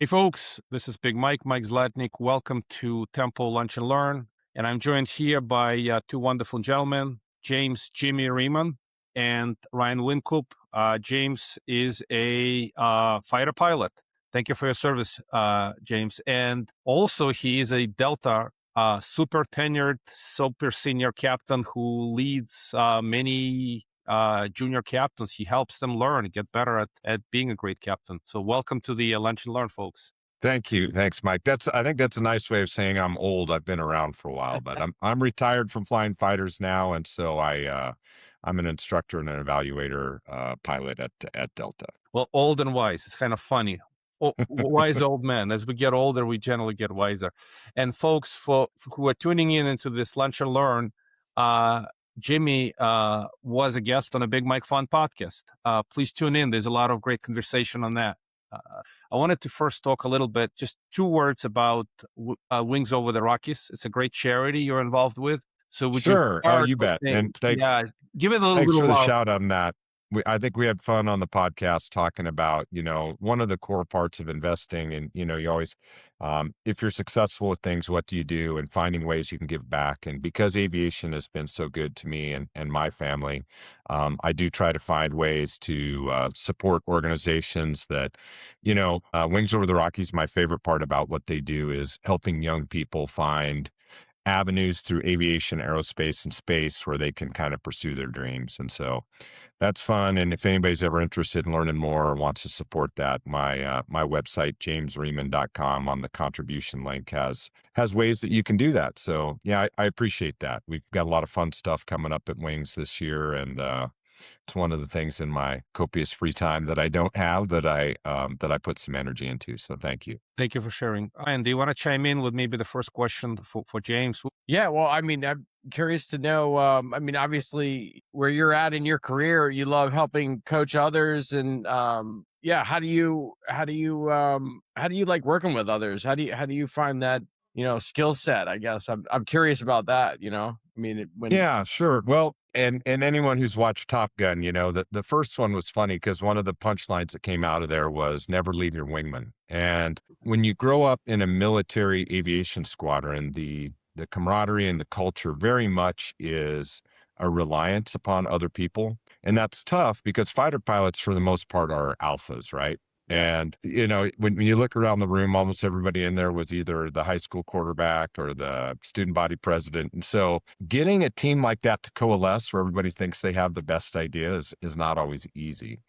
Hey folks, this is Big Mike Zlotnik. Welcome to Temple Lunch and Learn. And I'm joined here by two wonderful gentlemen, James Jimmy Reeman and Ryan Wynkoop. James is a fighter pilot. Thank you for your service, James. And also he is a Delta super tenured, super senior captain who leads many junior captains. He helps them learn, get better at being a great captain. So welcome to the Lunch and Learn, folks. Thank you. Thanks, Mike. I think that's a nice way of saying I'm old. I've been around for a while, but I'm retired from flying fighters now, and so I'm an instructor and an evaluator pilot at Delta. Well, old and wise. It's kind of funny. Wise old man. As we get older, we generally get wiser. And folks, for who are tuning in into this Lunch and Learn, uh, Jimmy was a guest on a Big Mike Fun podcast. Please tune in. There's a lot of great conversation on that. I wanted to first talk a little bit, just two words about Wings Over the Rockies. It's a great charity you're involved with. So would you Sure. Oh, start you with bet. saying, And thanks. yeah, give it a Thanks little for the love. shout on that. I think we had fun on the podcast talking about, one of the core parts of investing. And, you always, if you're successful with things, what do you do? And finding ways you can give back. And because aviation has been so good to me and my family, I do try to find ways to support organizations that, Wings Over the Rockies, my favorite part about what they do is helping young people find avenues through aviation, aerospace, and space where they can kind of pursue their dreams. And so that's fun. And if anybody's ever interested in learning more or wants to support that, my website, jamesreeman.com, on the contribution link has ways that you can do that. So yeah, I appreciate that. We've got a lot of fun stuff coming up at Wings this year. And it's one of the things in my copious free time that I don't have that I put some energy into. So thank you. Thank you for sharing. Ryan, do you want to chime in with maybe the first question for James? Yeah, well, I mean, I'm curious to know. I mean, obviously, where you're at in your career, you love helping coach others, and yeah, how do you like working with others? How do you find that skill set? I guess I'm curious about that. I mean, when Yeah, sure. Well, and anyone who's watched Top Gun, that the first one was funny because one of the punchlines that came out of there was never leave your wingman. And when you grow up in a military aviation squadron, the camaraderie and the culture very much is a reliance upon other people. And that's tough because fighter pilots, for the most part, are alphas, right? Yeah. And, when you look around the room, almost everybody in there was either the high school quarterback or the student body president. And so getting a team like that to coalesce where everybody thinks they have the best idea is not always easy.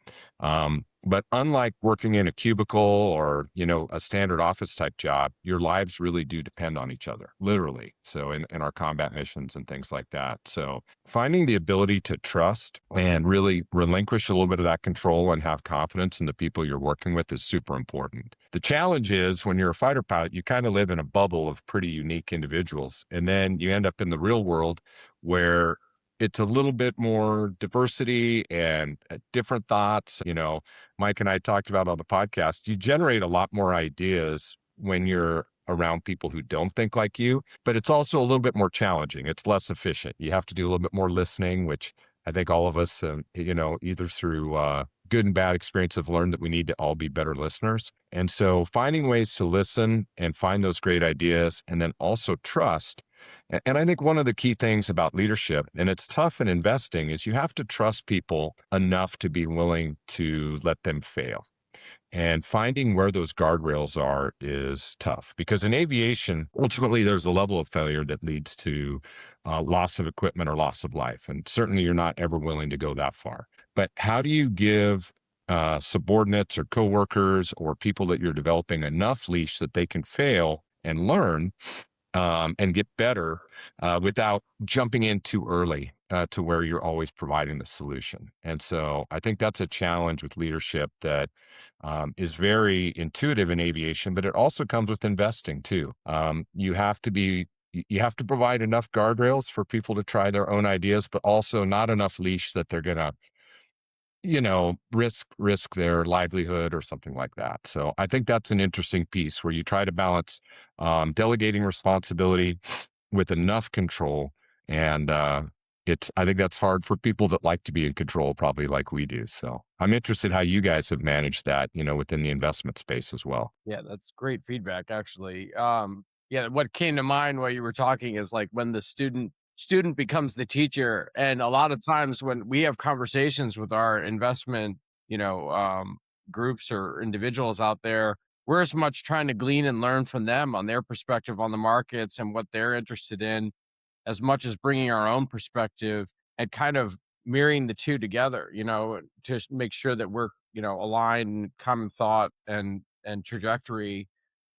But unlike working in a cubicle or, a standard office type job, your lives really do depend on each other, literally. So in our combat missions and things like that. So finding the ability to trust and really relinquish a little bit of that control and have confidence in the people you're working with is super important. The challenge is when you're a fighter pilot, you kind of live in a bubble of pretty unique individuals. And then you end up in the real world where it's a little bit more diversity and different thoughts. Mike and I talked about on the podcast, you generate a lot more ideas when you're around people who don't think like you, but it's also a little bit more challenging. It's less efficient. You have to do a little bit more listening, which I think all of us, either through good and bad experience have learned that we need to all be better listeners. And so finding ways to listen and find those great ideas and then also trust. And I think one of the key things about leadership, and it's tough in investing, is you have to trust people enough to be willing to let them fail. And finding where those guardrails are is tough because in aviation, ultimately, there's a level of failure that leads to loss of equipment or loss of life. And certainly, you're not ever willing to go that far. But how do you give subordinates or coworkers or people that you're developing enough leash that they can fail and learn and get better without jumping in too early to where you're always providing the solution. And so I think that's a challenge with leadership that is very intuitive in aviation, but it also comes with investing too. You have to provide enough guardrails for people to try their own ideas, but also not enough leash that they're going to risk their livelihood or something like that. So I think that's an interesting piece where you try to balance delegating responsibility with enough control and I think that's hard for people that like to be in control, probably like we do. So I'm interested how you guys have managed that, within the investment space as well. Yeah, that's great feedback, actually. Yeah, what came to mind while you were talking is like when the student becomes the teacher, and a lot of times when we have conversations with our investment, you know, um, groups or individuals out there, we're as much trying to glean and learn from them on their perspective on the markets and what they're interested in, as much as bringing our own perspective and kind of mirroring the two together, to make sure that we're, aligned in common thought and trajectory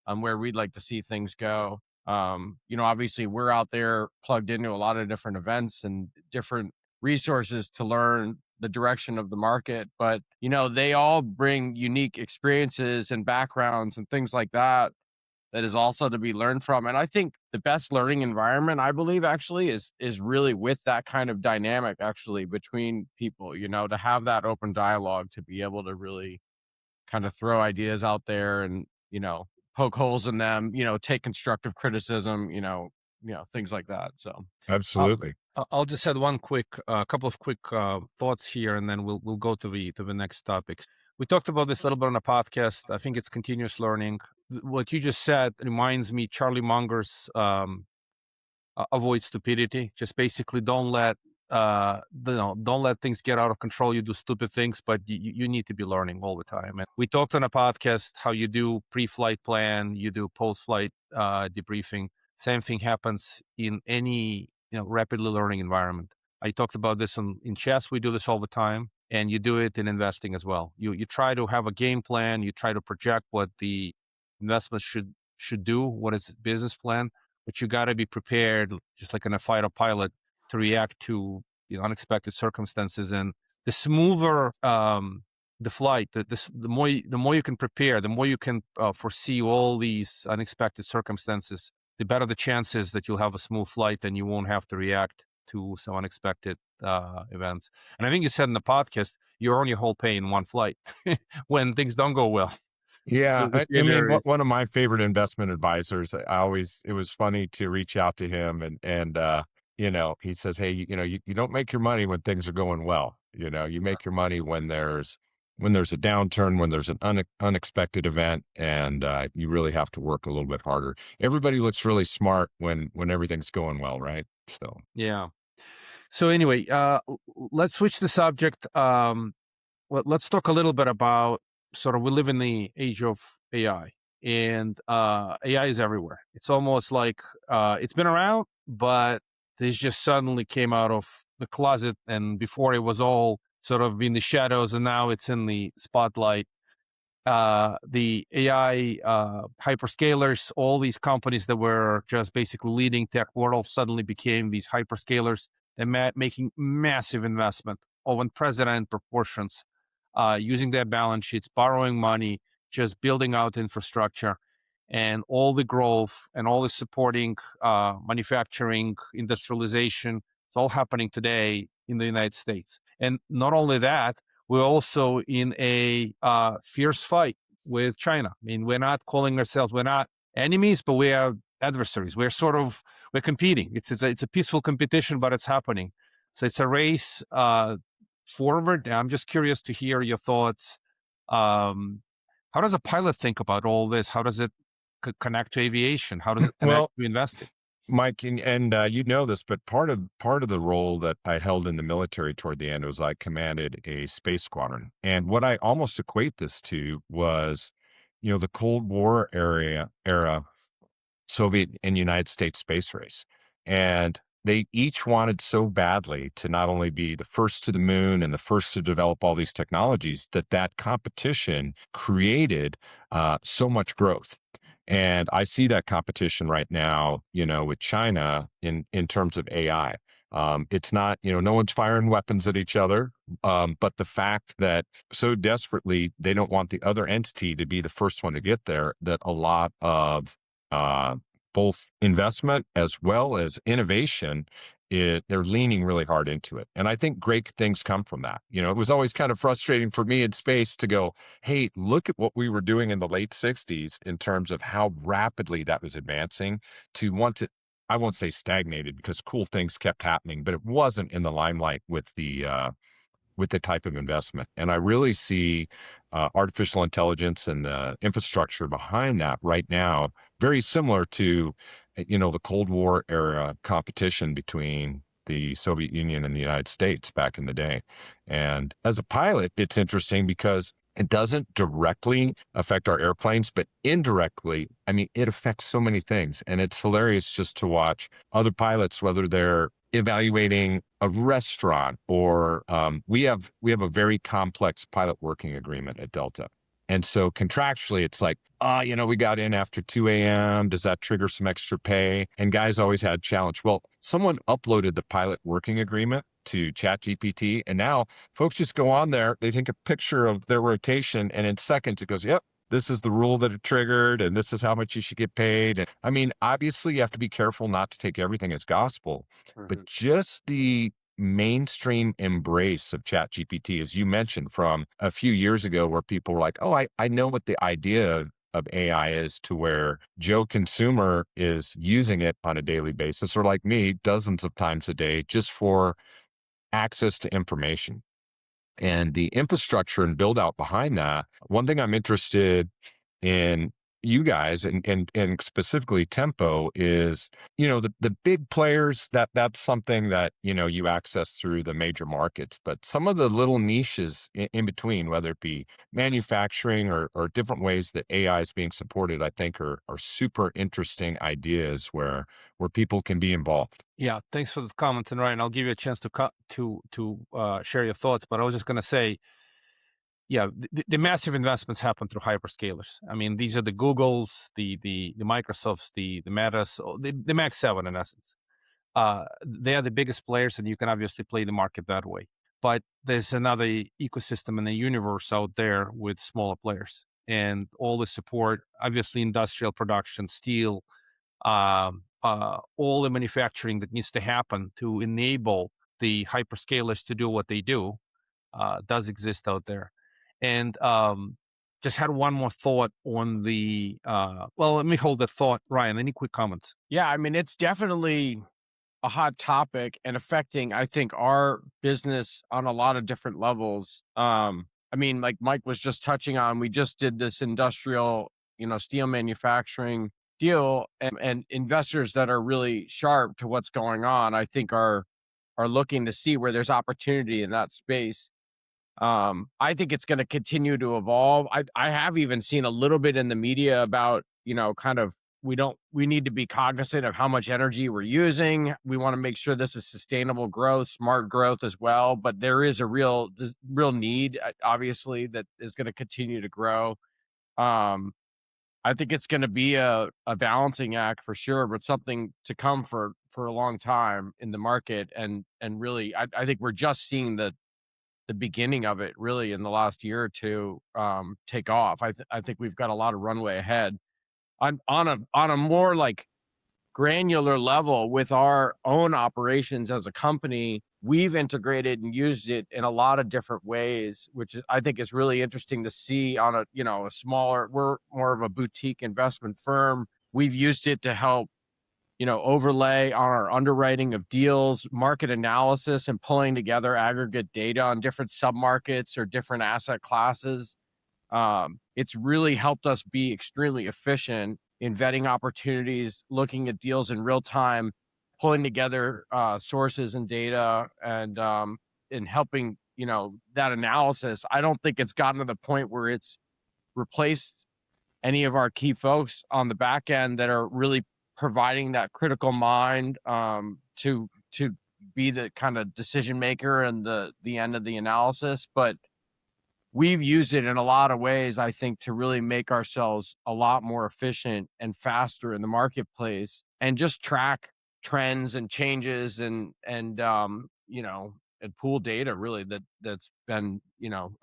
on where we'd like to see things go. Obviously we're out there plugged into a lot of different events and different resources to learn the direction of the market, but they all bring unique experiences and backgrounds and things like that is also to be learned from. And I think the best learning environment, I believe, actually is really with that kind of dynamic actually between people, to have that open dialogue, to be able to really kind of throw ideas out there and, poke holes in them, take constructive criticism, things like that. So Uh, Absolutely. I'll just add one couple of quick thoughts here, and then we'll go to the next topics. We talked about this a little bit on the podcast. I think it's continuous learning. What you just said reminds me Charlie Munger's avoid stupidity. Just basically don't let things get out of control. You do stupid things, but you need to be learning all the time. And we talked on a podcast how you do pre-flight plan, you do post-flight debriefing. Same thing happens in any rapidly learning environment. I talked about this in chess. We do this all the time, and you do it in investing as well. You try to have a game plan. You try to project what the investment should do, what is business plan, but you got to be prepared, just like in a fighter pilot, to react to unexpected circumstances. And the smoother the flight, the more you can prepare, the more you can foresee all these unexpected circumstances, the better the chances that you'll have a smooth flight and you won't have to react to some unexpected events. And I think you said in the podcast, you earn your whole pay in one flight when things don't go well. Yeah, The I mean, failure is, one of my favorite investment advisors, it was funny to reach out to him and he says, "Hey, you don't make your money when things are going well. You make your money when there's a downturn, when there's an unexpected event, and you really have to work a little bit harder. Everybody looks really smart when everything's going well, right? So, yeah. So anyway, let's switch the subject. Let's talk a little bit about sort of we live in the age of AI, and AI is everywhere. It's almost like it's been around, but this just suddenly came out of the closet, and before it was all sort of in the shadows, and now it's in the spotlight. The AI hyperscalers, all these companies that were just basically leading tech world suddenly became these hyperscalers and making massive investment of unprecedented proportions, using their balance sheets, borrowing money, just building out infrastructure, and all the growth and all the supporting manufacturing, industrialization. It's all happening today in the United States. And not only that, we're also in a fierce fight with China. I mean, we're not calling ourselves, we're not enemies, but we are adversaries. We're competing. It's a peaceful competition, but it's happening. So it's a race forward. I'm just curious to hear your thoughts. How does a pilot think about all this? How does it connect to aviation? How does it connect well, to investing? Mike, and you know this, but part of the role that I held in the military toward the end was I commanded a space squadron, and what I almost equate this to was, the Cold War era Soviet and United States space race, and they each wanted so badly to not only be the first to the moon and the first to develop all these technologies that competition created so much growth. And I see that competition right now, with China in terms of AI. It's not, no one's firing weapons at each other, but the fact that so desperately they don't want the other entity to be the first one to get there, that a lot of uh, both investment as well as innovation, they're leaning really hard into it. And I think great things come from that. It was always kind of frustrating for me in space to go, hey, look at what we were doing in the late 60s in terms of how rapidly that was advancing, to want to I won't say stagnated because cool things kept happening, but it wasn't in the limelight with the type of investment. And I really see artificial intelligence and the infrastructure behind that right now very similar to, the Cold War era competition between the Soviet Union and the United States back in the day. And as a pilot, it's interesting because it doesn't directly affect our airplanes, but indirectly, I mean, it affects so many things. And it's hilarious just to watch other pilots, whether they're evaluating a restaurant or we have a very complex pilot working agreement at Delta. And so contractually, it's like, we got in after 2 a.m. Does that trigger some extra pay? And guys always had a challenge. Well, someone uploaded the pilot working agreement to ChatGPT, and now folks just go on there, they take a picture of their rotation, and in seconds it goes, yep, this is the rule that it triggered, and this is how much you should get paid. And I mean, obviously, you have to be careful not to take everything as gospel, but just the mainstream embrace of ChatGPT, as you mentioned, from a few years ago, where people were like, oh, I know what the idea of AI is, to where Joe consumer is using it on a daily basis, or like me, dozens of times a day, just for access to information. And the infrastructure and build out behind that. One thing I'm interested in you guys and specifically Tempo is, the big players, that's something that, you access through the major markets, but some of the little niches in between, whether it be manufacturing or different ways that AI is being supported, I think are super interesting ideas where people can be involved. Yeah, thanks for the comments, and Ryan, I'll give you a chance to share your thoughts. But I was just going to say, yeah, the massive investments happen through hyperscalers. I mean, these are the Googles, the Microsofts, the Metas, the Max 7 in essence. They are the biggest players, and you can obviously play the market that way. But there's another ecosystem in the universe out there with smaller players, and all the support, obviously industrial production, steel, all the manufacturing that needs to happen to enable the hyperscalers to do what they do does exist out there. And just had one more thought on the. Well, let me hold that thought, Ryan. Any quick comments? Yeah, I mean, it's definitely a hot topic and affecting, I think, our business on a lot of different levels. I mean, like Mike was just touching on, we just did this industrial, steel manufacturing deal, and investors that are really sharp to what's going on, I think are looking to see where there's opportunity in that space. I think it's going to continue to evolve. I have even seen a little bit in the media about, kind of, we need to be cognizant of how much energy we're using. We want to make sure this is sustainable growth, smart growth as well. But there is a real need, obviously, that is going to continue to grow. I think it's going to be a balancing act for sure, but something to come for a long time in the market. And really, I think we're just seeing the beginning of it really in the last year or two take off. I think we've got a lot of runway ahead on a more like granular level with our own operations as a company. We've integrated and used it in a lot of different ways, which I think is really interesting to see on a smaller. We're more of a boutique investment firm. We've used it to help overlay on our underwriting of deals, market analysis, and pulling together aggregate data on different submarkets or different asset classes. It's really helped us be extremely efficient in vetting opportunities, looking at deals in real time, pulling together sources and data, and in helping that analysis. I don't think it's gotten to the point where it's replaced any of our key folks on the back end that are really providing that critical mind to be the kind of decision maker and the end of the analysis. But we've used it in a lot of ways, I think, to really make ourselves a lot more efficient and faster in the marketplace, and just track trends and changes and pool data really that's been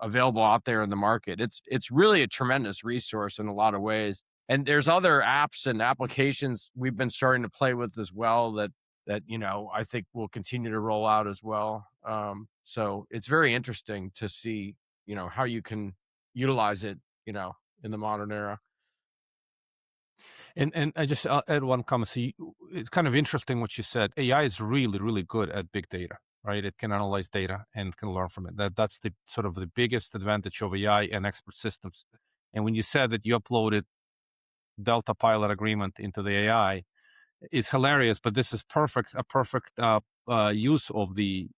available out there in the market. It's really a tremendous resource in a lot of ways. And there's other apps and applications we've been starting to play with as well that I think will continue to roll out as well. So it's very interesting to see how you can utilize it in the modern era. And I just add one comment. See, it's kind of interesting what you said. AI is really, really good at big data, right? It can analyze data and can learn from it. That's the sort of the biggest advantage of AI and expert systems. And when you said that you uploaded Delta pilot agreement into the AI, it's hilarious. But this is a perfect use of the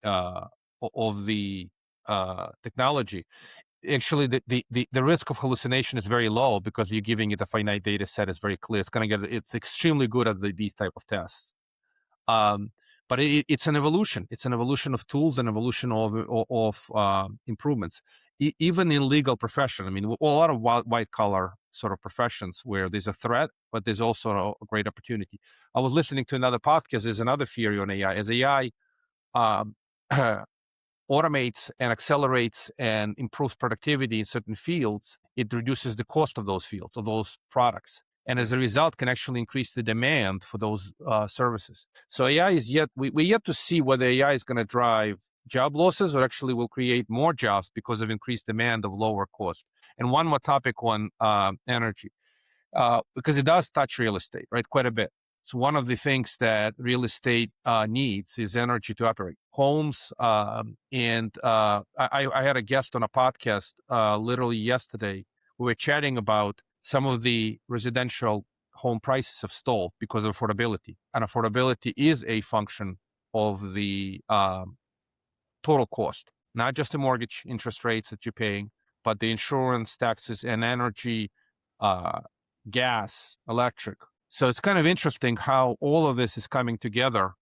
technology. Actually, the risk of hallucination is very low because you're giving it a finite data set. It's very clear. It's extremely good at these type of tests. But it's an evolution. It's an evolution of tools and evolution of improvements. Even in legal profession, I mean, a lot of white collar sort of professions where there's a threat, but there's also a great opportunity. I was listening to another podcast. There's another theory on AI. As AI um, automates and accelerates and improves productivity in certain fields, it reduces the cost of those fields, of those products. And as a result, can actually increase the demand for those services. So AI is we're yet to see whether AI is going to drive job losses or actually will create more jobs because of increased demand of lower cost. And one more topic on energy, because it does touch real estate, right? Quite a bit. So one of the things that real estate needs is energy to operate homes. And I had a guest on a podcast literally yesterday. We were chatting about some of the residential home prices have stalled because of affordability. And affordability is a function of the total cost, not just the mortgage interest rates that you're paying, but the insurance, taxes, and energy, uh, gas, electric. So it's kind of interesting how all of this is coming together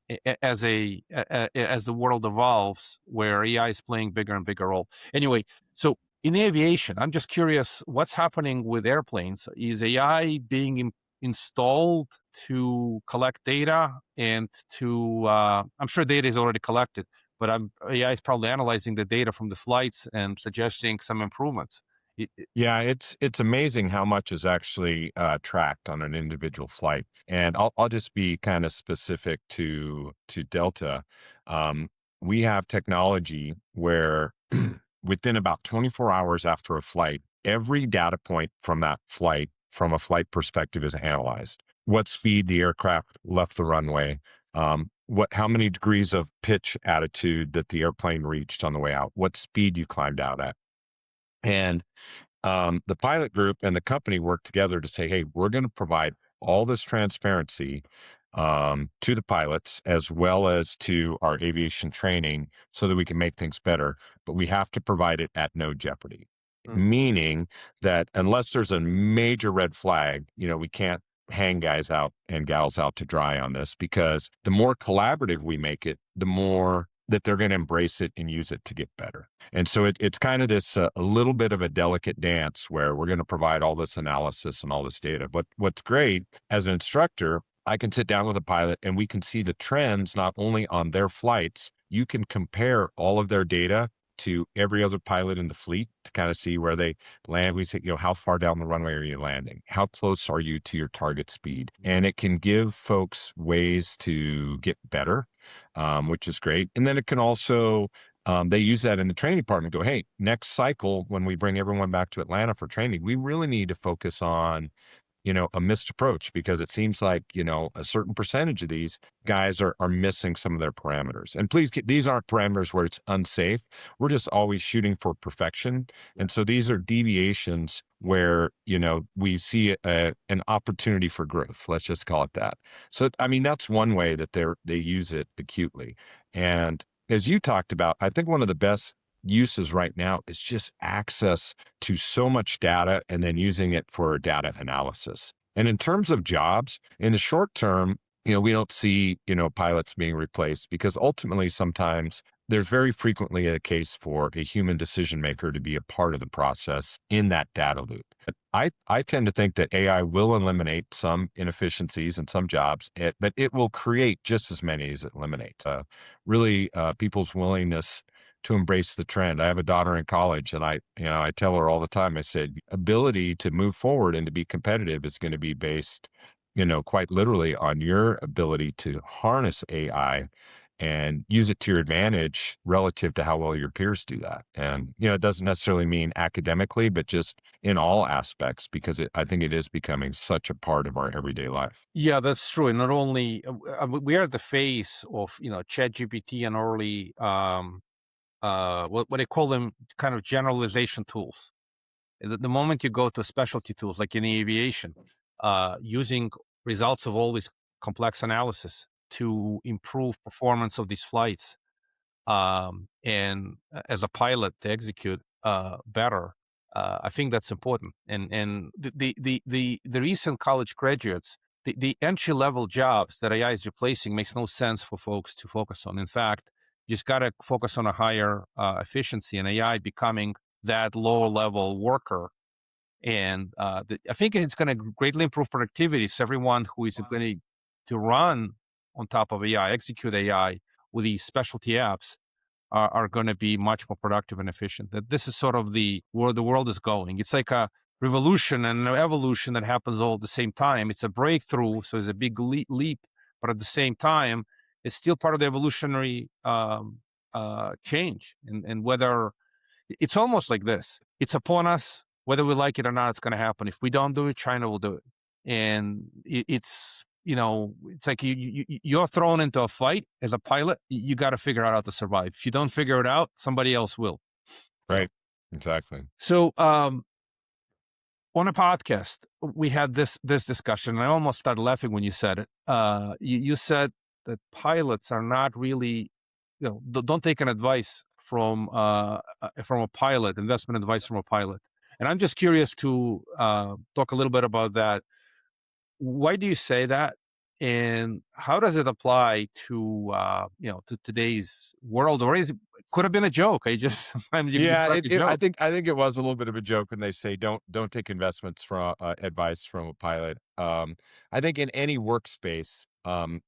as as the world evolves, where AI is playing bigger and bigger role. Anyway, so in aviation, I'm just curious, what's happening with airplanes? Is AI being installed to collect data and to? I'm sure data is already collected, but AI is probably analyzing the data from the flights and suggesting some improvements. Yeah, it's amazing how much is actually tracked on an individual flight. And I'll just be kind of specific to Delta. Um, we have technology where within about 24 hours after a flight, every data point from that flight, from a flight perspective, is analyzed. What speed the aircraft left the runway, how many degrees of pitch attitude that the airplane reached on the way out, what speed you climbed out at. And the pilot group and the company work together to say, hey, we're going to provide all this transparency to the pilots as well as to our aviation training so that we can make things better. But we have to provide it at no jeopardy, meaning that unless there's a major red flag, we can't hang guys out and gals out to dry on this, because the more collaborative we make it, the more that they're going to embrace it and use it to get better. And so it's kind of this a little bit of a delicate dance where we're going to provide all this analysis and all this data. But what's great, as an instructor, I can sit down with a pilot and we can see the trends not only on their flights. You can compare all of their data to every other pilot in the fleet to kind of see where they land. We say, how far down the runway are you landing? How close are you to your target speed? And it can give folks ways to get better, which is great. And then it can also, they use that in the training department, go, hey, next cycle, when we bring everyone back to Atlanta for training, we really need to focus on a missed approach, because it seems like, a certain percentage of these guys are missing some of their parameters. And please, these aren't parameters where it's unsafe. We're just always shooting for perfection. And so these are deviations where, we see an opportunity for growth. Let's just call it that. So, I mean, that's one way that they use it acutely. And as you talked about, I think one of the best uses right now is just access to so much data and then using it for data analysis. And in terms of jobs, in the short term, we don't see, pilots being replaced, because ultimately sometimes there's very frequently a case for a human decision maker to be a part of the process in that data loop. But I tend to think that AI will eliminate some inefficiencies in some jobs, but it will create just as many as it eliminates. Really, people's willingness to embrace the trend. I have a daughter in college, and I tell her all the time, I said, ability to move forward and to be competitive is going to be based, quite literally on your ability to harness AI and use it to your advantage relative to how well your peers do that. And, it doesn't necessarily mean academically, but just in all aspects, because I think it is becoming such a part of our everyday life. Yeah, that's true. And not only we are at the face of ChatGPT and early what they call them, kind of generalization tools. The moment you go to specialty tools like in aviation, using results of all these complex analysis to improve performance of these flights, and as a pilot to execute better. I think that's important. And the recent college graduates, the entry level jobs that AI is replacing makes no sense for folks to focus on. In fact, you just got to focus on a higher efficiency, and AI becoming that lower level worker. And I think it's going to greatly improve productivity. So everyone who is going to run on top of AI, execute AI with these specialty apps, are going to be much more productive and efficient. That this is sort of where the world is going. It's like a revolution and an evolution that happens all at the same time. It's a breakthrough, so it's a big leap, but at the same time, it's still part of the evolutionary change. And whether it's almost like this, it's upon us, whether we like it or not, it's going to happen. If we don't do it, China will do it. And it's it's like you're thrown into a fight as a pilot. You got to figure out how to survive. If you don't figure it out, somebody else will. Right. Exactly. So on a podcast, we had this discussion, and I almost started laughing when you said it. You said that pilots are not really, don't take an advice from a pilot, investment advice from a pilot. And I'm just curious to talk a little bit about that. Why do you say that? And how does it apply to to today's world? Or could have been a joke? I just sometimes you can Yeah, crack a joke. I think it was a little bit of a joke when they say don't take investments from advice from a pilot. I think in any workspace,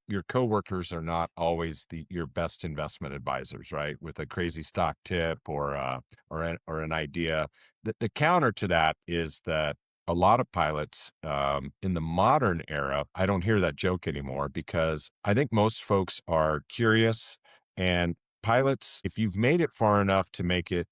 your coworkers are not always your best investment advisors, right? With a crazy stock tip or an idea. The counter to that is that a lot of pilots in the modern era, I don't hear that joke anymore because I think most folks are curious, and pilots, if you've made it far enough to make it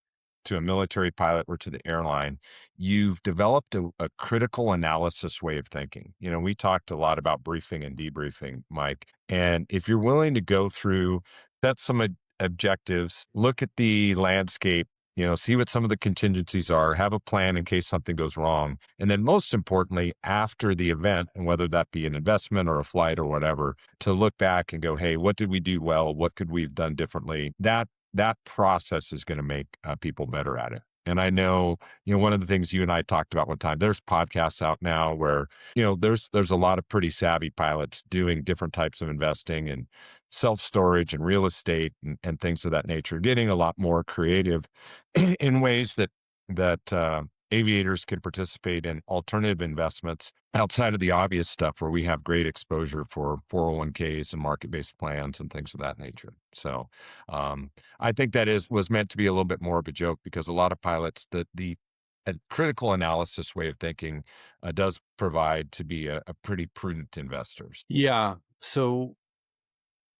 to a military pilot or to the airline, you've developed a critical analysis way of thinking. We talked a lot about briefing and debriefing, Mike. And if you're willing to go through, set some objectives, look at the landscape, see what some of the contingencies are, have a plan in case something goes wrong. And then most importantly, after the event, and whether that be an investment or a flight or whatever, to look back and go, hey, what did we do well? What could we have done differently? That process is going to make people better at it. And I know, one of the things you and I talked about one time, there's podcasts out now where, there's a lot of pretty savvy pilots doing different types of investing and self-storage and real estate and things of that nature, getting a lot more creative in ways that aviators can participate in alternative investments outside of the obvious stuff where we have great exposure for 401ks and market-based plans and things of that nature. So I think that was meant to be a little bit more of a joke because a lot of pilots, the critical analysis way of thinking does provide to be a pretty prudent investor. Yeah. So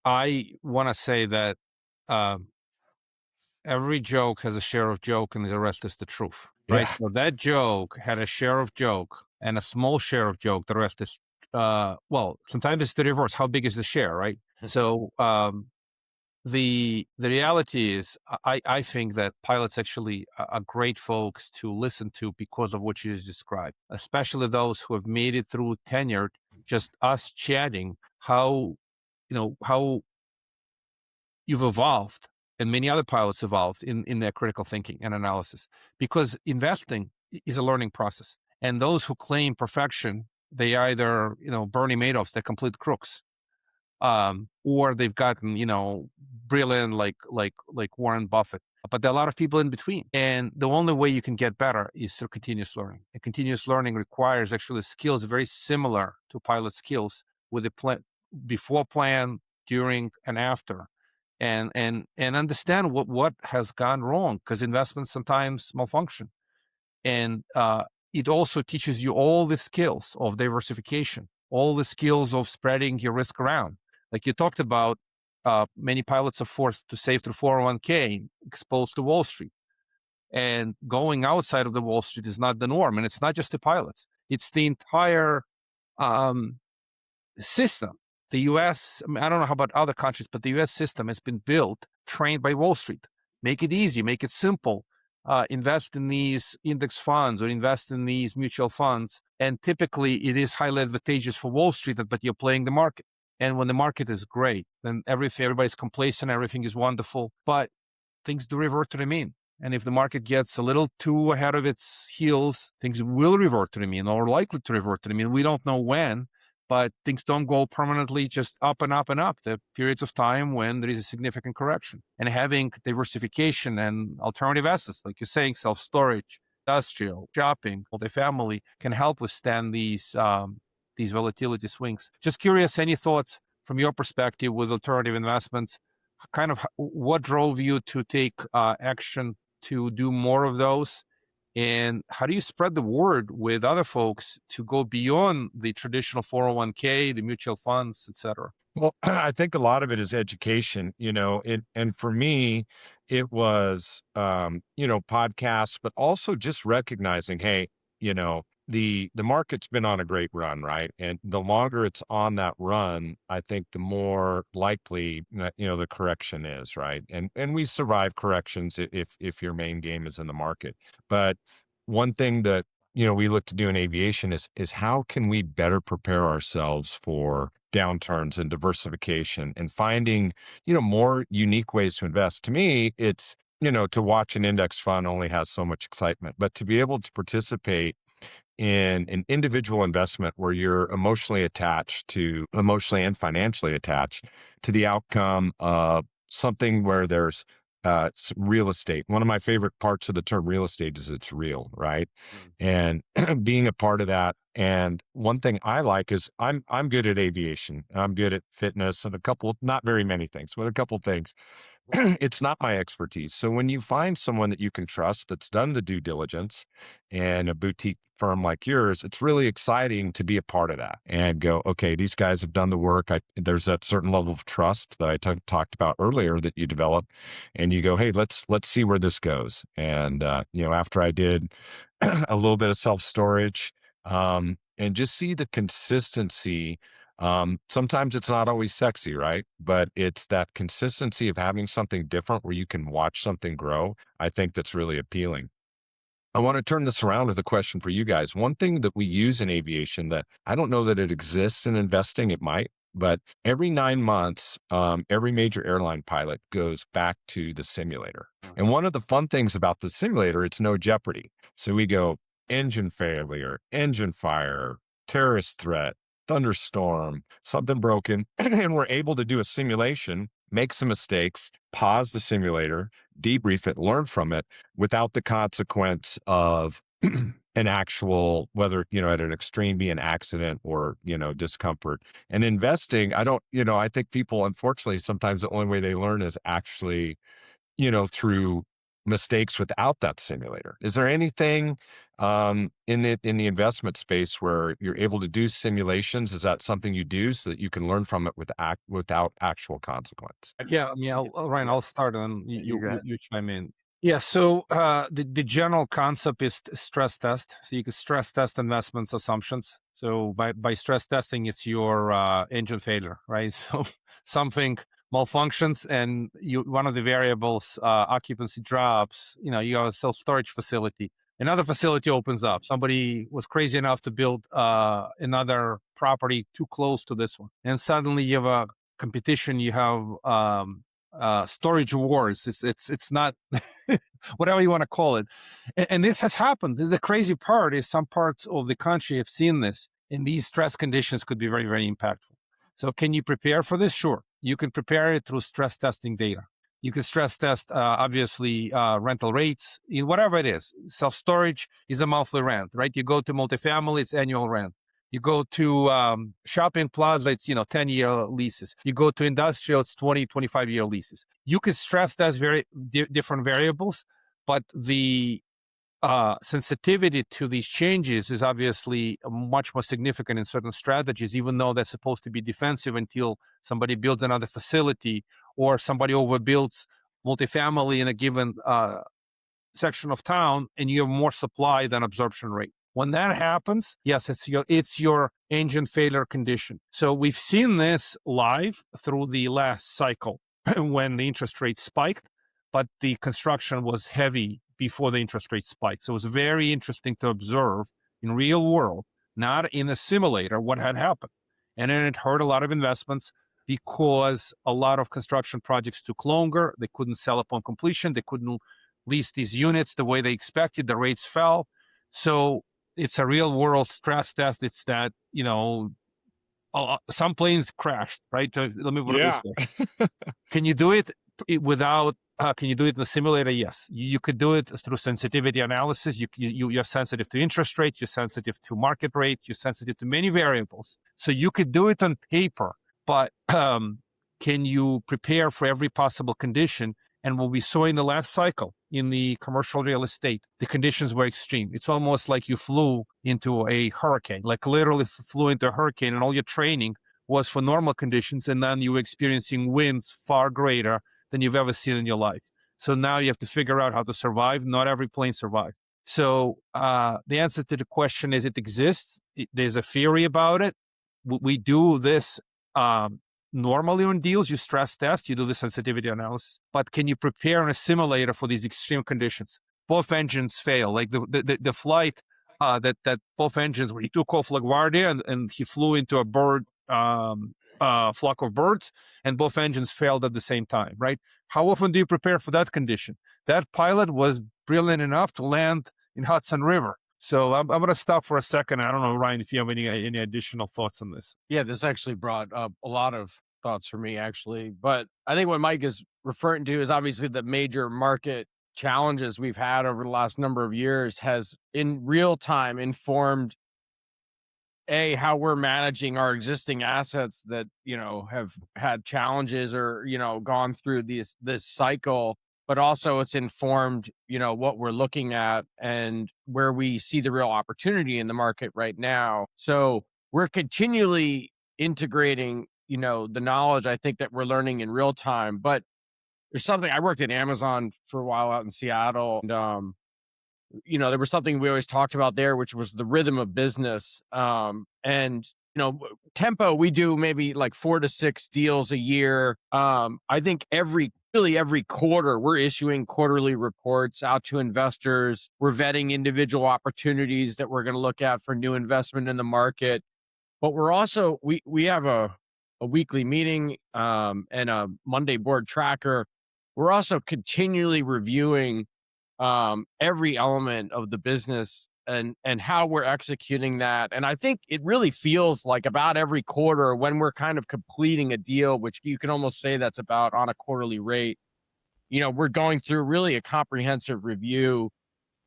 I want to say that every joke has a share of joke and the rest is the truth, right? Yeah. So that joke had a share of joke and a small share of joke. The rest is, sometimes it's the reverse. How big is the share, right? So the reality is, I think that pilots actually are great folks to listen to because of what you just described, especially those who have made it through tenured, just us chatting, how you've evolved and many other pilots evolved in their critical thinking and analysis, because investing is a learning process. And those who claim perfection, they either, Bernie Madoffs, they're complete crooks, or they've gotten, brilliant like Warren Buffett. But there are a lot of people in between. And the only way you can get better is through continuous learning. And continuous learning requires actually skills very similar to pilot skills, with a plan before plan, during and after. And understand what has gone wrong, because investments sometimes malfunction. And it also teaches you all the skills of diversification, all the skills of spreading your risk around. Like you talked about, many pilots are forced to save through 401k, exposed to Wall Street. And going outside of the Wall Street is not the norm. And it's not just the pilots, it's the entire system. The US, I don't know how about other countries, but the US system has been built, trained by Wall Street. Make it easy, make it simple. Invest in these index funds or invest in these mutual funds. And typically it is highly advantageous for Wall Street, but you're playing the market. And when the market is great, then everybody's complacent, everything is wonderful, but things do revert to the mean. And if the market gets a little too ahead of its heels, things will revert to the mean or likely to revert to the mean. We don't know when, but things don't go permanently just up and up and up. There are periods of time when there is a significant correction. And having diversification and alternative assets, like you're saying, self-storage, industrial, shopping, multifamily, can help withstand these volatility swings. Just curious, any thoughts from your perspective with alternative investments? Kind of what drove you to take action to do more of those? And how do you spread the word with other folks to go beyond the traditional 401k, the mutual funds, et cetera? Well, I think a lot of it is education, and for me, it was, podcasts, but also just recognizing, hey, the market's been on a great run, right? And the longer it's on that run, I think the more likely, the correction is, right? And we survive corrections if your main game is in the market. But one thing that, we look to do in aviation is how can we better prepare ourselves for downturns and diversification and finding, more unique ways to invest. To me, it's, to watch an index fund only has so much excitement, but to be able to participate in an individual investment where you're emotionally and financially attached to the outcome of something where there's real estate. One of my favorite parts of the term real estate is it's real, right? And being a part of that. And one thing I like is I'm good at aviation. I'm good at fitness and not very many things, but a couple things. It's not my expertise. So when you find someone that you can trust that's done the due diligence and a boutique firm like yours, it's really exciting to be a part of that and go, okay, these guys have done the work. There's that certain level of trust that I talked about earlier that you develop, and you go, hey, let's see where this goes. And after I did a little bit of self-storage, and just see the consistency. Sometimes it's not always sexy, right? But it's that consistency of having something different where you can watch something grow. I think that's really appealing. I want to turn this around with a question for you guys. One thing that we use in aviation that I don't know that it exists in investing, it might, but every 9 months, every major airline pilot goes back to the simulator. And one of the fun things about the simulator, it's no jeopardy. So we go engine failure, engine fire, terrorist threat, thunderstorm, something broken, and we're able to do a simulation, make some mistakes, pause the simulator, debrief it, learn from it without the consequence of an actual, whether, at an extreme be an accident or, discomfort. And investing, I think people, unfortunately, sometimes the only way they learn is actually, through mistakes without that simulator. Is there anything in the investment space where you're able to do simulations? Is that something you do so that you can learn from it without actual consequence? Yeah, Ryan, I'll start and You got it. you chime in. Yeah, so the general concept is stress test. So you can stress test investments assumptions. So by stress testing, it's your engine failure, right? So something malfunctions and one of the variables, occupancy drops. You have a self-storage facility. Another facility opens up. Somebody was crazy enough to build another property too close to this one, and suddenly you have a competition. You have storage wars. It's not whatever you want to call it, and this has happened. The crazy part is some parts of the country have seen this, and these stress conditions could be very, very impactful. So can you prepare for this? Sure, you can prepare it through stress testing data. You can stress test, obviously, rental rates, whatever it is. Self-storage is a monthly rent, right? You go to multifamily, it's annual rent. You go to shopping plaza, it's 10-year leases. You go to industrial, it's 20, 25-year leases. You can stress test very different variables, but the sensitivity to these changes is obviously much more significant in certain strategies, even though they're supposed to be defensive until somebody builds another facility or somebody overbuilds multifamily in a given section of town and you have more supply than absorption rate. When that happens, yes, it's your engine failure condition. So we've seen this live through the last cycle when the interest rate spiked, but the construction was heavy before the interest rate spiked. So it was very interesting to observe in real world, not in a simulator, what had happened. And then it hurt a lot of investments because a lot of construction projects took longer. They couldn't sell upon completion. They couldn't lease these units the way they expected. The rates fell. So it's a real world stress test. It's that, some planes crashed, right? Let me put it this way. Can you do it without, can you do it in the simulator? Yes. You could do it through sensitivity analysis. You're sensitive to interest rates. You're sensitive to market rate. You're sensitive to many variables. So you could do it on paper, but can you prepare for every possible condition? And what we saw in the last cycle in the commercial real estate, the conditions were extreme. It's almost like you flew into a hurricane, like literally flew into a hurricane, and all your training was for normal conditions. And then you were experiencing winds far greater than you've ever seen in your life. So now you have to figure out how to survive. Not every plane survived. So the answer to the question is it exists. There's a theory about it. We do this normally on deals. You stress test, you do the sensitivity analysis, but can you prepare in a simulator for these extreme conditions? Both engines fail. Like the flight that both engines, where he took off LaGuardia and he flew into a bird flock of birds, and both engines failed at the same time, right? How often do you prepare for that condition? That pilot was brilliant enough to land in Hudson River. So I'm going to stop for a second. I don't know, Ryan, if you have any additional thoughts on this. Yeah, this actually brought up a lot of thoughts for me, actually. But I think what Mike is referring to is obviously the major market challenges we've had over the last number of years has in real time informed how we're managing our existing assets that, have had challenges or, gone through this cycle, but also it's informed, what we're looking at and where we see the real opportunity in the market right now. So we're continually integrating, the knowledge I think that we're learning in real time. But there's something, I worked at Amazon for a while out in Seattle, and there was something we always talked about there, which was the rhythm of business. And tempo, we do maybe like 4 to 6 deals a year. I think every quarter we're issuing quarterly reports out to investors. We're vetting individual opportunities that we're going to look at for new investment in the market. But we're also, we have a weekly meeting and a Monday board tracker. We're also continually reviewing every element of the business and how we're executing that. And I think it really feels like about every quarter when we're kind of completing a deal, which you can almost say that's about on a quarterly rate, we're going through really a comprehensive review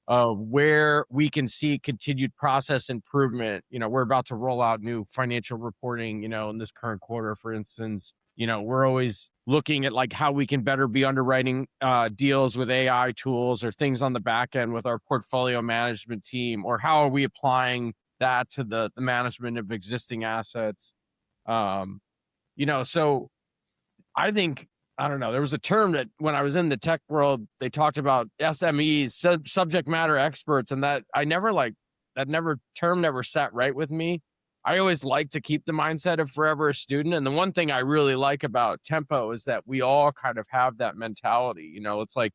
of where we can see continued process improvement. We're about to roll out new financial reporting, in this current quarter, for instance. We're always looking at like how we can better be underwriting deals with AI tools or things on the back end with our portfolio management team, or how are we applying that to the management of existing assets. So I think, I don't know, there was a term that when I was in the tech world, they talked about SMEs, subject matter experts, and that term never sat right with me. I always like to keep the mindset of forever a student. And the one thing I really like about Tempo is that we all kind of have that mentality. It's like,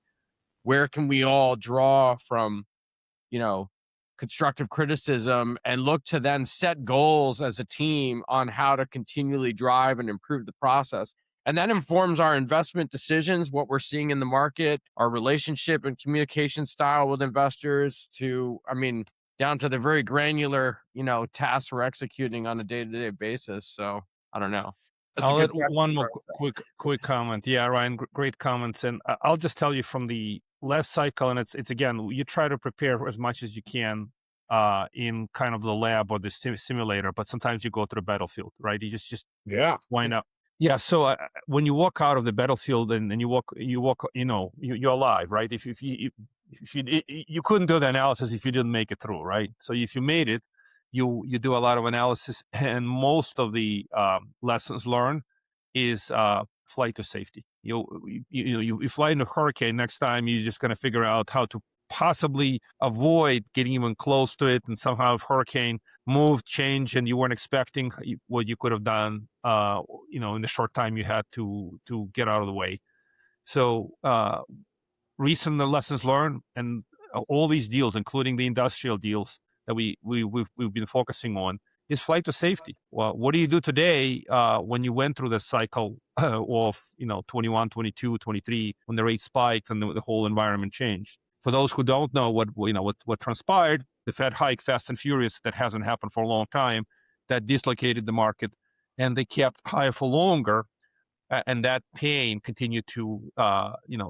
where can we all draw from, constructive criticism and look to then set goals as a team on how to continually drive and improve the process. And that informs our investment decisions, what we're seeing in the market, our relationship and communication style with investors down to the very granular, tasks we're executing on a day-to-day basis. So I don't know. I'll add one more quick comment. Yeah, Ryan, great comments. And I'll just tell you from the last cycle, and it's again, you try to prepare as much as you can in kind of the lab or the simulator, but sometimes you go to the battlefield, right? You just wind up. Yeah. So when you walk out of the battlefield and you walk, you're alive, right? If if you couldn't do the analysis if you didn't make it through, right? So if you made it, you do a lot of analysis, and most of the lessons learned is flight to safety. You fly in a hurricane, next time you're just going to figure out how to possibly avoid getting even close to it, and somehow if hurricane moved, changed, and you weren't expecting, what you could have done, in the short time you had to get out of the way. So recent lessons learned, and all these deals, including the industrial deals that we've been focusing on, is flight to safety. Well, what do you do today when you went through the cycle of 21, 22, 23, when the rate spiked and the whole environment changed? For those who don't know what transpired, the Fed hike fast and furious, that hasn't happened for a long time, that dislocated the market, and they kept higher for longer. And that pain continued to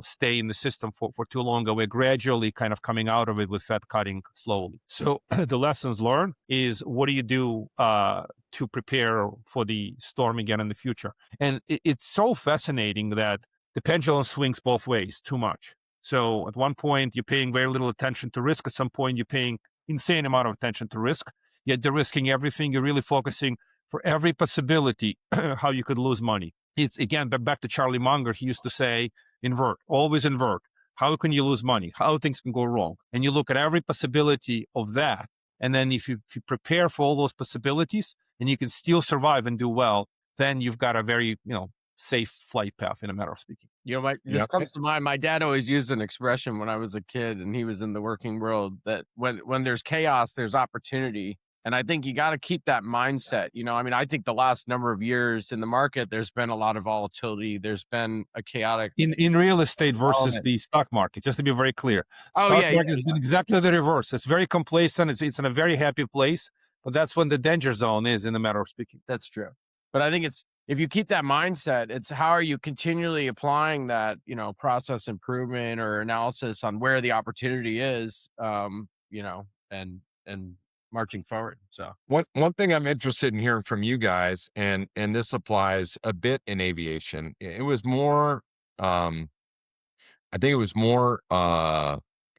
stay in the system for too long. And we're gradually kind of coming out of it with Fed cutting slowly. So the lessons learned is, what do you do to prepare for the storm again in the future? And it's so fascinating that the pendulum swings both ways too much. So at one point you're paying very little attention to risk. At some point you're paying insane amount of attention to risk. Yet they're risking everything. You're really focusing for every possibility how you could lose money. It's, again, back to Charlie Munger. He used to say, invert, always invert. How can you lose money? How things can go wrong? And you look at every possibility of that. And then if you prepare for all those possibilities and you can still survive and do well, then you've got a very, safe flight path, in a matter of speaking. This comes to mind. My dad always used an expression when I was a kid and he was in the working world, that when there's chaos, there's opportunity. And I think you got to keep that mindset. I think the last number of years in the market, there's been a lot of volatility. There's been a chaotic in real estate versus the stock market. Just to be very clear, stock market has been exactly the reverse. It's very complacent. It's in a very happy place, but that's when the danger zone is, in a matter of speaking. That's true. But I think if you keep that mindset, it's how are you continually applying that, process improvement or analysis on where the opportunity is, and marching forward. So one thing I'm interested in hearing from you guys, and this applies a bit in aviation. It was more, I think it was more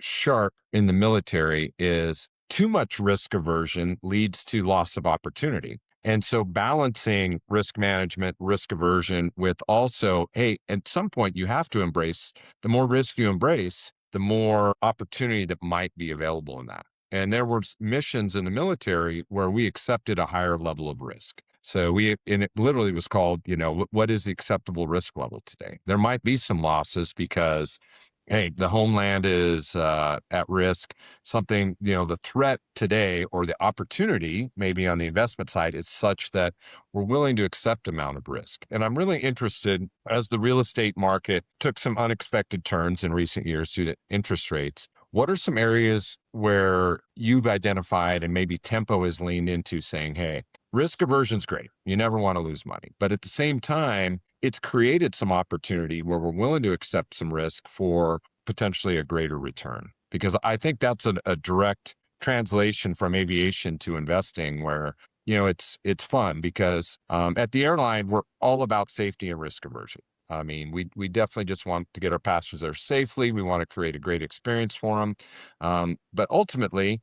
sharp in the military, is too much risk aversion leads to loss of opportunity. And so balancing risk management, risk aversion with also, hey, at some point you have to embrace, the more risk you embrace, the more opportunity that might be available in that. And there were missions in the military where we accepted a higher level of risk. So and it literally was called, what is the acceptable risk level today? There might be some losses because, hey, the homeland is at risk. Something, the threat today or the opportunity maybe on the investment side is such that we're willing to accept amount of risk. And I'm really interested, as the real estate market took some unexpected turns in recent years due to interest rates, what are some areas where you've identified and maybe Tempo has leaned into saying, hey, risk aversion is great. You never want to lose money. But at the same time, it's created some opportunity where we're willing to accept some risk for potentially a greater return. Because I think that's a direct translation from aviation to investing, where, it's fun because at the airline, we're all about safety and risk aversion. I mean, we definitely just want to get our passengers there safely. We want to create a great experience for them. But ultimately,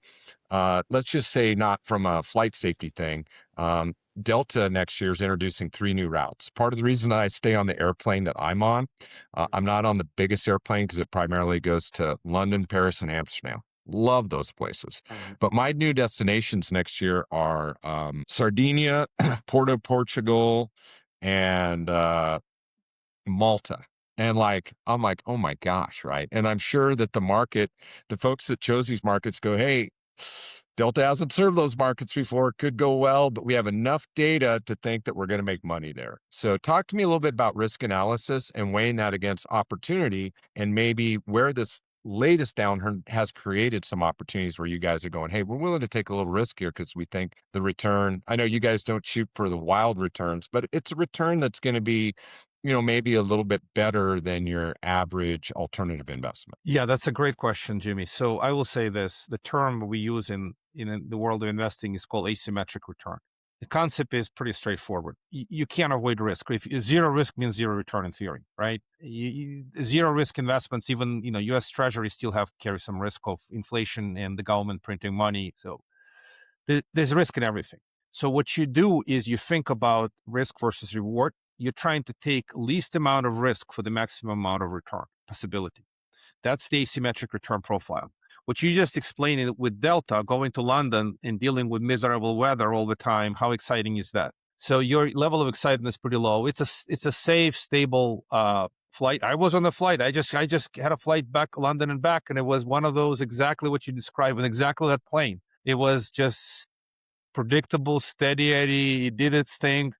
let's just say, not from a flight safety thing, Delta next year is introducing 3 new routes. Part of the reason I stay on the airplane that I'm on, I'm not on the biggest airplane because it primarily goes to London, Paris, and Amsterdam. Love those places. But my new destinations next year are Sardinia, Porto, Portugal, and Malta. And I'm like, oh my gosh, right? And I'm sure that the folks that chose these markets go, hey, Delta hasn't served those markets before. It could go well, but we have enough data to think that we're going to make money there. So talk to me a little bit about risk analysis and weighing that against opportunity, and maybe where this latest downturn has created some opportunities where you guys are going, hey, we're willing to take a little risk here because we think the return, I know you guys don't shoot for the wild returns, but it's a return that's going to be, maybe a little bit better than your average alternative investment. Yeah, that's a great question, Jimmy. So I will say this: the term we use in the world of investing is called asymmetric return. The concept is pretty straightforward. You can't avoid risk. If zero risk means zero return in theory, right? Zero risk investments, even U.S. Treasury still carry some risk of inflation and the government printing money. So there's risk in everything. So what you do is you think about risk versus reward. You're trying to take least amount of risk for the maximum amount of return possibility. That's the asymmetric return profile. What you just explained with Delta, going to London and dealing with miserable weather all the time, how exciting is that? So your level of excitement is pretty low. It's a safe, stable flight. I was on the flight. I just had a flight back London and back, and it was one of those exactly what you described, and exactly that plane. It was just predictable, steady Eddie. It did its thing.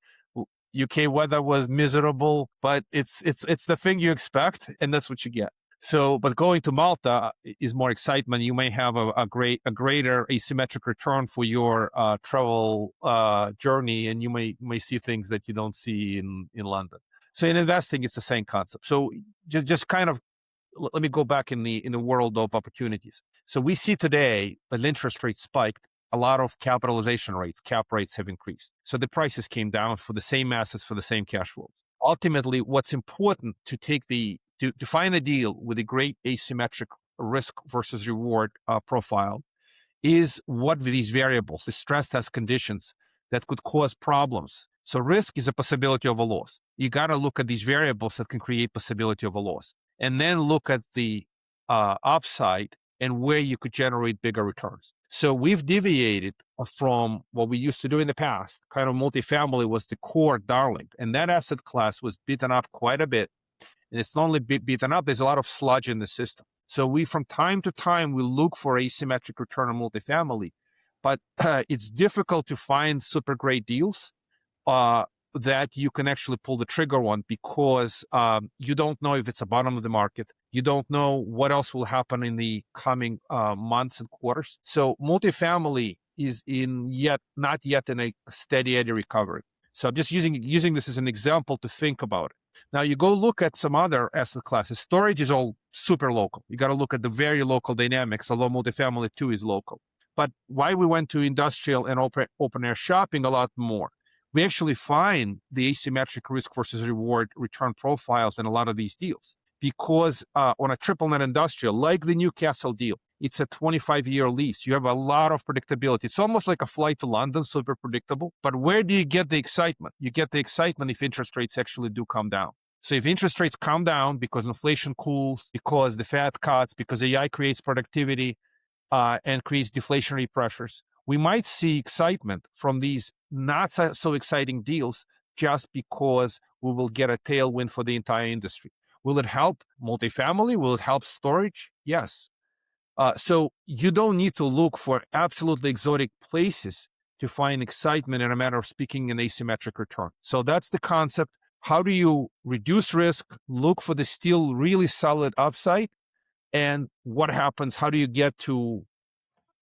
UK weather was miserable, but it's the thing you expect, and that's what you get. So, but going to Malta is more excitement. You may have a greater asymmetric return for your travel journey, and you may see things that you don't see in London. So in investing, it's the same concept. So just kind of let me go back in the world of opportunities. So we see today, when interest rates spiked, a lot of capitalization rates, cap rates have increased. So the prices came down for the same assets, for the same cash flows. Ultimately, what's important to find a deal with a great asymmetric risk versus reward profile is what these variables, the stress test conditions that could cause problems. So risk is a possibility of a loss. You got to look at these variables that can create possibility of a loss, and then look at the upside and where you could generate bigger returns. So we've deviated from what we used to do in the past. Kind of multifamily was the core darling, and that asset class was beaten up quite a bit. And it's not only beaten up, there's a lot of sludge in the system. So we, from time to time, we look for asymmetric return on multifamily, but it's difficult to find super great deals that you can actually pull the trigger on, because you don't know if it's a bottom of the market. You don't know what else will happen in the coming months and quarters. So multifamily is not yet in a steady Eddie recovery. So I'm just using this as an example to think about it. Now you go look at some other asset classes. Storage is all super local. You got to look at the very local dynamics, although multifamily too is local. But why we went to industrial and open air shopping a lot more, we actually find the asymmetric risk versus reward return profiles in a lot of these deals. Because on a triple net industrial, like the Newcastle deal, it's a 25-year lease. You have a lot of predictability. It's almost like a flight to London, super predictable. But where do you get the excitement? You get the excitement if interest rates actually do come down. So if interest rates come down because inflation cools, because the Fed cuts, because AI creates productivity and creates deflationary pressures, we might see excitement from these not so exciting deals just because we will get a tailwind for the entire industry. Will it help multifamily? Will it help storage? Yes. So you don't need to look for absolutely exotic places to find excitement, in a matter of speaking, an asymmetric return. So that's the concept. How do you reduce risk, look for the still really solid upside, and what happens? How do you get to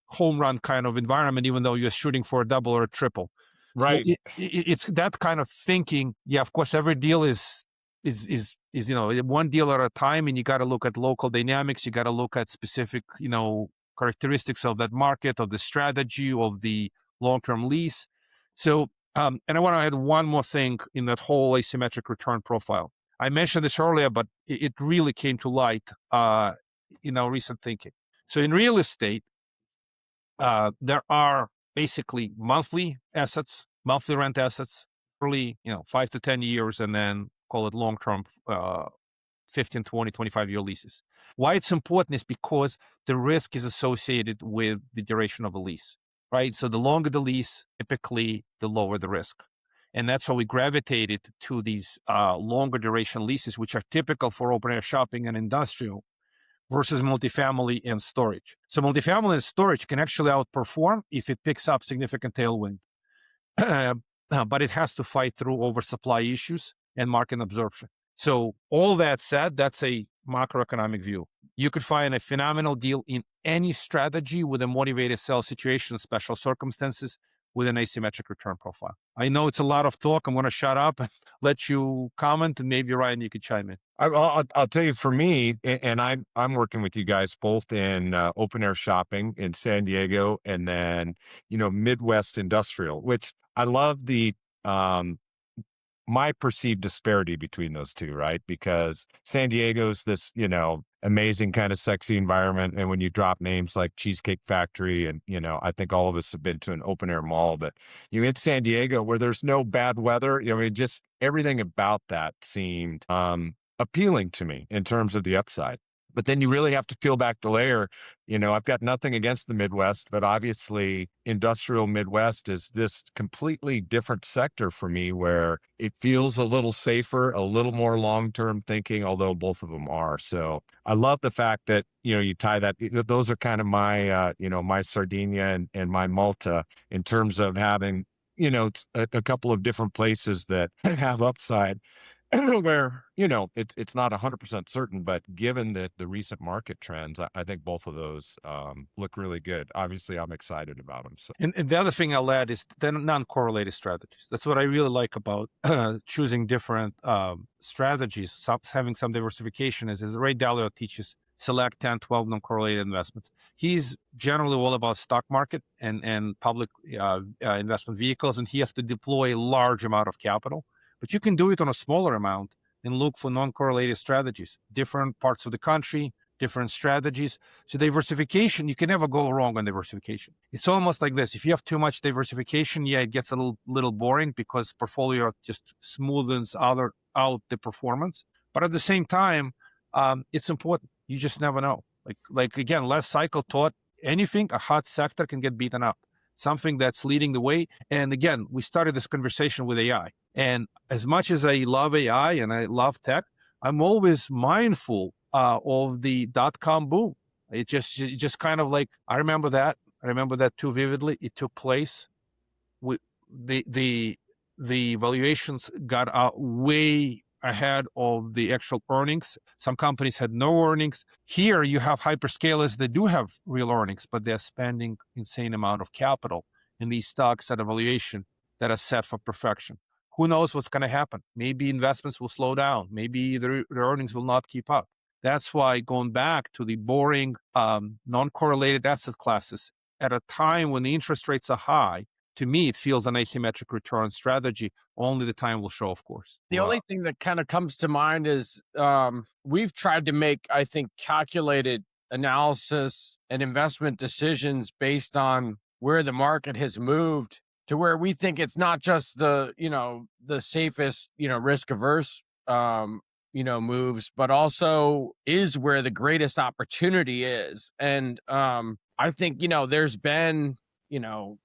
home run kind of environment, even though you're shooting for a double or a triple? Right. So it's that kind of thinking. Yeah, of course, every deal is one deal at a time, and you got to look at local dynamics. You got to look at specific characteristics of that market, of the strategy, of the long-term lease. So and I want to add one more thing in that whole asymmetric return profile. I mentioned this earlier, but it really came to light in our recent thinking. So in real estate, there are basically monthly rent assets, early, 5 to 10 years, and then call it long-term, 15, 20, 25-year leases. Why it's important is because the risk is associated with the duration of a lease, right? So the longer the lease, typically the lower the risk. And that's how we gravitated to these longer duration leases, which are typical for open air shopping and industrial, versus multifamily and storage. So multifamily and storage can actually outperform if it picks up significant tailwind, but it has to fight through oversupply issues and market absorption. So all that said, that's a macroeconomic view. You could find a phenomenal deal in any strategy with a motivated sell situation, special circumstances, with an asymmetric return profile. I know it's a lot of talk. I'm going to shut up and let you comment, and maybe Ryan, you could chime in. I'll tell you, for me, and I'm working with you guys both in open air shopping in San Diego, and then Midwest industrial, which I love the my perceived disparity between those two, right? Because San Diego's this, amazing kind of sexy environment. And when you drop names like Cheesecake Factory, and, I think all of us have been to an open air mall, but you hit San Diego where there's no bad weather, just everything about that seemed appealing to me in terms of the upside. But then you really have to peel back the layer. I've got nothing against the Midwest, but obviously industrial Midwest is this completely different sector for me where it feels a little safer, a little more long-term thinking, although both of them are. So I love the fact that, you tie that, those are kind of my, my Sardinia and my Malta in terms of having, a couple of different places that have upside where it's not 100% certain, but given that the recent market trends, I think both of those look really good. Obviously, I'm excited about them. So And the other thing I'll add is the non-correlated strategies. That's what I really like about choosing different strategies, having some diversification. Is Ray Dalio teaches select 10, 12 non-correlated investments. He's generally all about stock market and public investment vehicles, and he has to deploy a large amount of capital. But you can do it on a smaller amount and look for non-correlated strategies, different parts of the country, different strategies. So diversification, you can never go wrong on diversification. It's almost like this. If you have too much diversification, it gets a little boring because portfolio just smoothens out the performance. But at the same time, it's important. You just never know. Like again, last cycle taught anything, a hot sector can get beaten up. Something that's leading the way. And again, we started this conversation with AI. And as much as I love AI and I love tech, I'm always mindful of the .com boom. It just kind of like, I remember that too vividly. It took place. The valuations got out way ahead of the actual earnings. Some companies had no earnings. Here you have hyperscalers that do have real earnings, but they're spending insane amount of capital in these stocks at a valuation that are set for perfection. Who knows what's going to happen? Maybe investments will slow down. Maybe the earnings will not keep up. That's why going back to the boring non-correlated asset classes at a time when the interest rates are high, to me, it feels an asymmetric return strategy. Only the time will show, of course. The only thing that kind of comes to mind is we've tried to make, I think, calculated analysis and investment decisions based on where the market has moved to where we think it's not just the safest, risk averse, moves, but also is where the greatest opportunity is. And I think, there's been,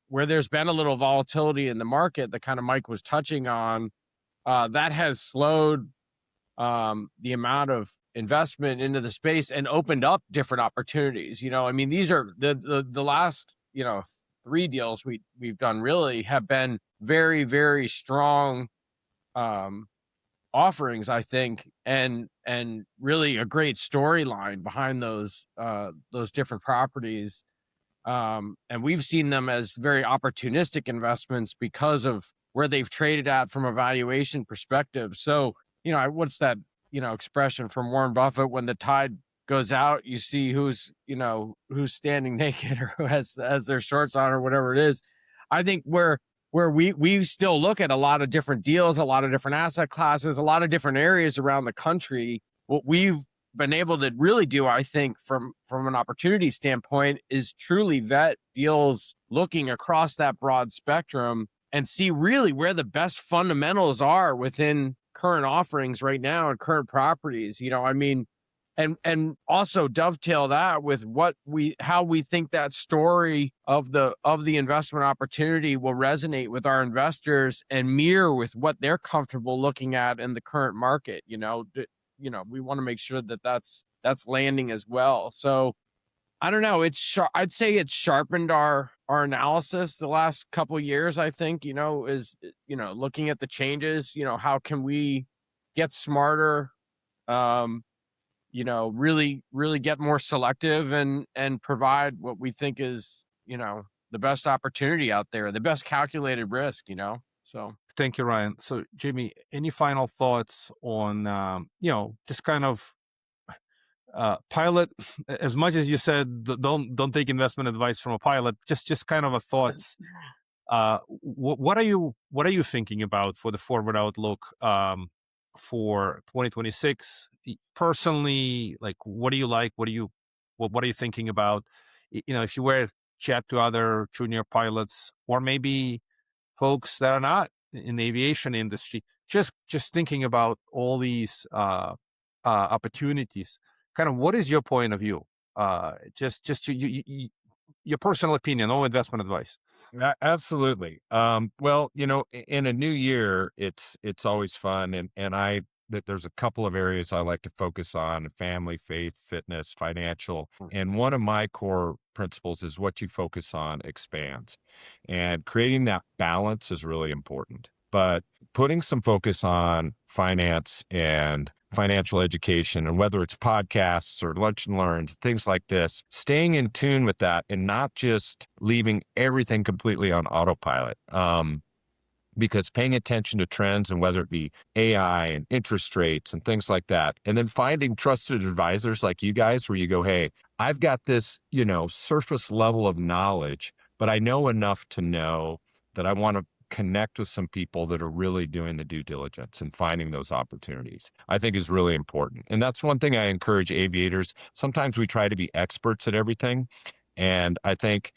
where there's been a little volatility in the market that kind of Mike was touching on, that has slowed the amount of investment into the space and opened up different opportunities. These are the last, 3 deals we've done really have been very, very strong offerings, I think, and really a great storyline behind those different properties. And we've seen them as very opportunistic investments because of where they've traded at from a valuation perspective. So, what's that, expression from Warren Buffett? When the tide goes out, you see who's standing naked or who has their shorts on or whatever it is. I think where we still look at a lot of different deals, a lot of different asset classes, a lot of different areas around the country. What we've been able to really do, I think, from an opportunity standpoint, is truly vet deals looking across that broad spectrum and see really where the best fundamentals are within current offerings right now and current properties. And also dovetail that with how we think that story of the investment opportunity will resonate with our investors and mirror with what they're comfortable looking at in the current market. We want to make sure that that's landing as well. So I don't know. I'd say it's sharpened our analysis the last couple of years. I think, is looking at the changes, how can we get smarter, really, really get more selective and provide what we think is, the best opportunity out there, the best calculated risk, so. Thank you, Ryan. So, Jimmy, any final thoughts on, just kind of pilot? As much as you said, don't take investment advice from a pilot. Just kind of a thoughts What are you thinking about for the forward outlook for 2026 personally? Like, what do you like? What are you thinking about? If you were to chat to other junior pilots or maybe folks that are not in the aviation industry, just thinking about all these opportunities, kind of what is your point of view? Just your personal opinion, no investment advice. Absolutely. Well, in a new year, it's always fun, and there's a couple of areas I like to focus on: family, faith, fitness, financial. And one of my core principles is what you focus on expands, and creating that balance is really important. But putting some focus on finance and financial education, and whether it's podcasts or lunch and learns, things like this, staying in tune with that and not just leaving everything completely on autopilot. Because paying attention to trends, and whether it be AI and interest rates and things like that, and then finding trusted advisors like you guys, where you go, hey, I've got this, surface level of knowledge, but I know enough to know that I want to connect with some people that are really doing the due diligence and finding those opportunities, I think is really important. And that's one thing I encourage aviators. Sometimes we try to be experts at everything. And I think,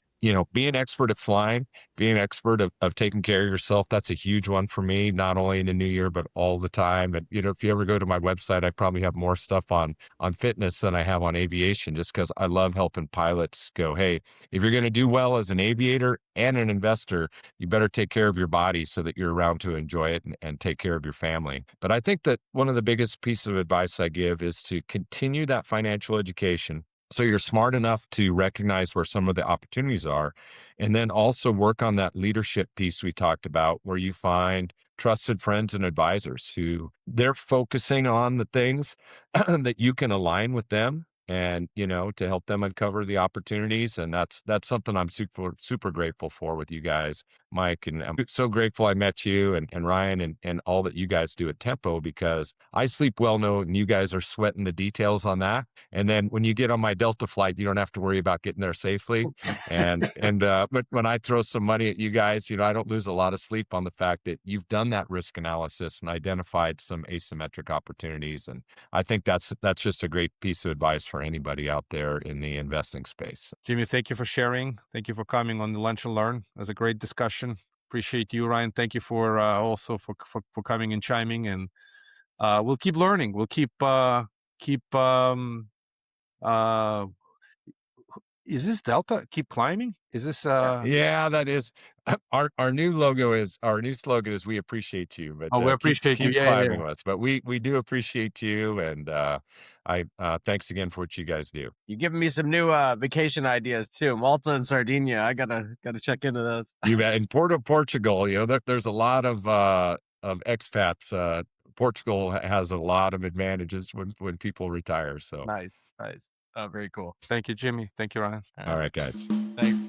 being expert at flying, being an expert of taking care of yourself, that's a huge one for me, not only in the new year, but all the time. And, if you ever go to my website, I probably have more stuff on fitness than I have on aviation, just because I love helping pilots go, hey, if you're going to do well as an aviator and an investor, you better take care of your body so that you're around to enjoy it and take care of your family. But I think that one of the biggest pieces of advice I give is to continue that financial education, so you're smart enough to recognize where some of the opportunities are, and then also work on that leadership piece we talked about, where you find trusted friends and advisors who they're focusing on the things that you can align with them, and to help them uncover the opportunities. And that's something I'm super grateful for with you guys, Mike, and I'm so grateful I met you, and Ryan, and all that you guys do at Tempo, because I sleep well knowing you guys are sweating the details on that. And then when you get on my Delta flight, you don't have to worry about getting there safely. But when I throw some money at you guys, I don't lose a lot of sleep on the fact that you've done that risk analysis and identified some asymmetric opportunities. And I think that's just a great piece of advice for anybody out there in the investing space. Jimmy, thank you for sharing. Thank you for coming on the Lunch and Learn. It was a great discussion. Appreciate you, Ryan. Thank you for also for coming and chiming. And we'll keep learning. We'll keep is this Delta keep climbing? Is this Yeah, that is our new slogan is, we appreciate you, but we appreciate you. keep Yeah, climbing yeah. with us. But we do appreciate you, and I thanks again for what you guys do. You're giving me some new vacation ideas too. Malta and Sardinia. I gotta check into those. You bet. In Portugal, there's a lot of expats. Portugal has a lot of advantages when people retire. So Nice. Oh, very cool. Thank you, Jimmy. Thank you, Ryan. all right, guys. Thanks.